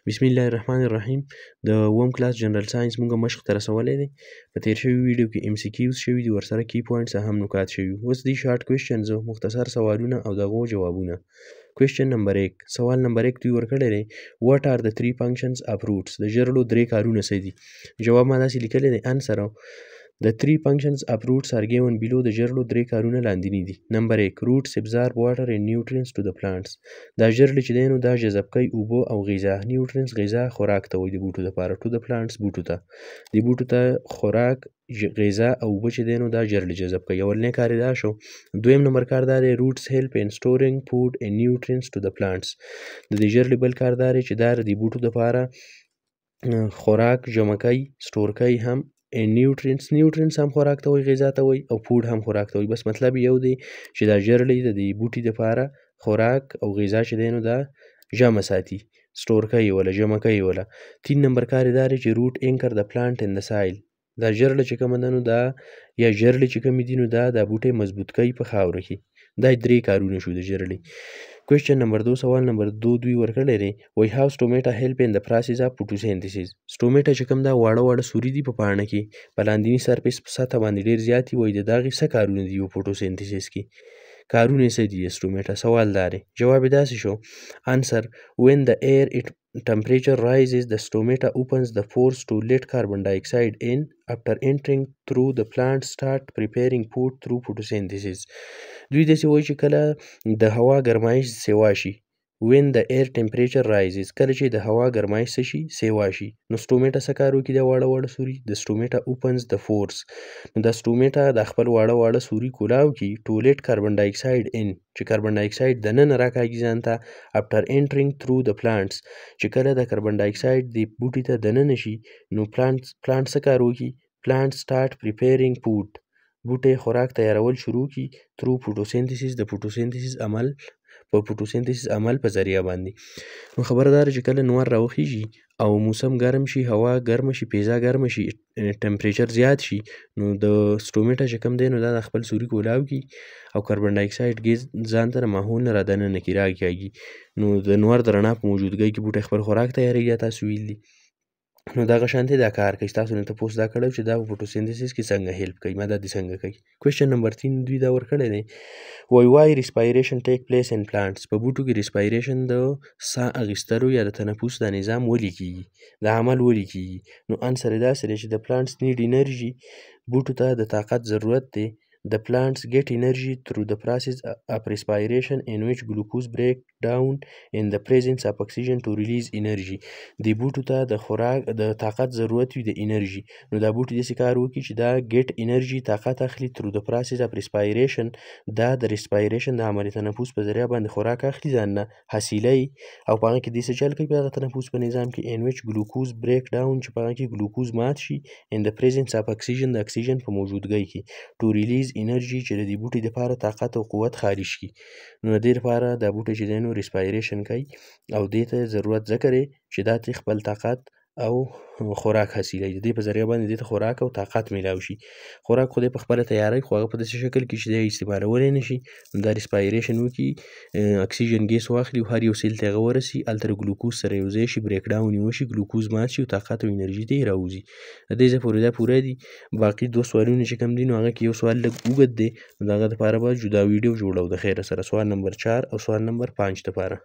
بسم الله الرحمن الرحیم. د اووم کلاس جنرال ساينس مونږ مشق ته رسولی دی. په تیر شوي ویډیو کې ام سی کیوز شوي دي، ورسره کی پوینټس هم نکات شوي. اوس دي شارټ کوېشنز مختصر سوالونه او د هغو جوابونه. کوېشن نمبر 1، سوال نمبر 1 دوی ورکړی دی what are the three functions of roots. د ژرلو درې کارونه څه دي؟ جواب ما داسې لیکلی دی answer The three functions of roots are given below. د ژرلو درې کارونه لاندې دي. نمبر 1 roots absorb water and nutrients to the plants. دا ژرلې چې دی نو دا جذب کوي اوبه او غذا. nutrients غذا خوراک ته وایي د بوټو دپاره. to the plants بوټو ته. د بوټو ته خوراک غذا او اوبه چې دی نو دا ژرلې جذب کوي. اولنی کار یې دا شو. دویم نمبر کار دا دی roots help in storing food and nutrients to the plants. د دې ژرلې بل کار دا دی چې دا د بوټو دپاره خوراک جمع کوي، سټور کوي هم. نیوټرینټس هم خوراک ته وایي، غذا ته وایي، او فود هم خوراک ته وایي. بس مطلب یو دی چې دا ژرلې د دې بوټي دپاره خوراک او غذا چې دی نو دا جمع ساتي، سټور کوي وله، جمع کوي وله. 3 نمبر کار یې دا دی چې روټ انکر د پلانټ ان د سایل. دا ژرله چې کومه ده نو دا یا ژرلې چې کومې دي نو دا بوټی مضبوط کوي په خاوره کې. دا 3 کارونه شو د ژرلې. کوېشن نمبر 2، سوال نمبر 2 دوی ورکړی دی وایي how stomata help in the process of photosynthesis. stomata چې کوم دا واړه سوري دي په پاڼه کې، په لاندیني سرفیس په سطحه باندې ډېر زیات دي. وایي د دغې څه کارونه دي په فوټوسینتھیسس کې؟ کارونه یې څه دي د stomata؟ سوال دا دی. جواب یې داسې شو answer when the air temperature rises the stomata opens the pores to let carbon dioxide in. after entering through the plant start preparing food through photosynthesis. دوی داسې وایي چې کله د هوا ګرمایش سیوا شي when the air temperature rises، کله چې د هوا ګرمایش څه شي؟ سیوا شي. نو stomata څه کار وکړي دا واړه سوري؟ د stomata opens the pores. نو دا stomata د خپل واړه سوري کولاو کړي to let carbon dioxide in، چې کاربن ډای اکساید دننه راکاږي ځان ته. after entering through the plants، چې کله د کاربن ډای اکساید د بوټي ته دننه شي نو پلانټ څه کار وکړي؟ پلانټ start preparing food، بوټی خوراک تیارول شروع کړي through photosynthesis، د فوټوسینتھیسس عمل په ذریعه باندې. نو خبره دا ده چې کله نور راوخیږي او موسم ګرم شي، هوا ګرمه شي، فضا ګرمه شي، ټمپریچر زیات شي، نو د stomata چې کوم دی نو دا د خپل سوري کولاو کړي او کاربن ډای اکساید ګیز ځان ته د ماحول نه رادننه کړي، راکاږي. نو د نور د رڼا په موجودګۍ کې بوټی خپل خوراک تیاروي. دا تاسو ویل دي. نو دغه شانتې دا کار کوي. تاسو نه تپوس دا کړی چې دا په فوټوسینتھیسس کې څنګه هیلپ کوي. ما دا دې څنګه کوي. کوېشن نمبر 3 دوی دا ورکړی دی وایي why respiration take place in plants. په بوټو کې respiration د ساه اخیستلو یا د تنفس دا نظام ولې کیږي؟ دا عمل ولې کیږي؟ نو انسر یې داسې دی چې د plants need energy، بوټو ته د طاقت ضرورت دی. The plants get energy through the process of respiration in which glucose break down in the presence of oxygen to release energy. د بوټو ته د خوراک د طاقت ضرورت وي، د انرژي. نو دا بوټي داسې کار وکړي چې دا get energy طاقت اخلي through the process of respiration. دا د respiration د عمل تنفس په ذریعه باندې خوراک اخلي ځان نه، حاصله یې، او په هغه کې داسې چل کوي په هغه تنفس په نظام کې in which glucose break down، چې په هغه کې ګلوکوز مات شي in the presence of oxygen، د اکسیجن په موجودګۍ کې to release انرژي، چې د دې بوټي دپاره طاقت او قوت خارج کړي. نو د دې لپاره دا بوټی چې دی نو ریسپایریشن کوي او دې ته ضرورت ځکه دی چې دا ترې خپل طاقت او خوراک حاصلوي. د دې په ذریعه باندې دې ته خوراک او طاقت میلاو شي. خوراک خو دی په خپله تیاروي، خو هغه په داسې شکل کې چې دی استعمالولی نه شي. نو دا ریسپایریشن وکړي، اکسیجن ګیس واخلي او هر یو سیل ته هغه ورسي، هلته د ګلوکوز سره یو ځای شي، بریک ډاون یې وشي، ګلوکوز مات شي او طاقت او انرژي ته یې راوځي. د دې ځای پورې دا پوره دي. باقي 2 سوالونه چې کوم دي نو هغه کې یو سوال لږ اوږد دی، نو د هغه دپاره به جدا ویډیو جوړو د خیره سره. سوال نمبر 4 او سوال نمبر 5 دپاره.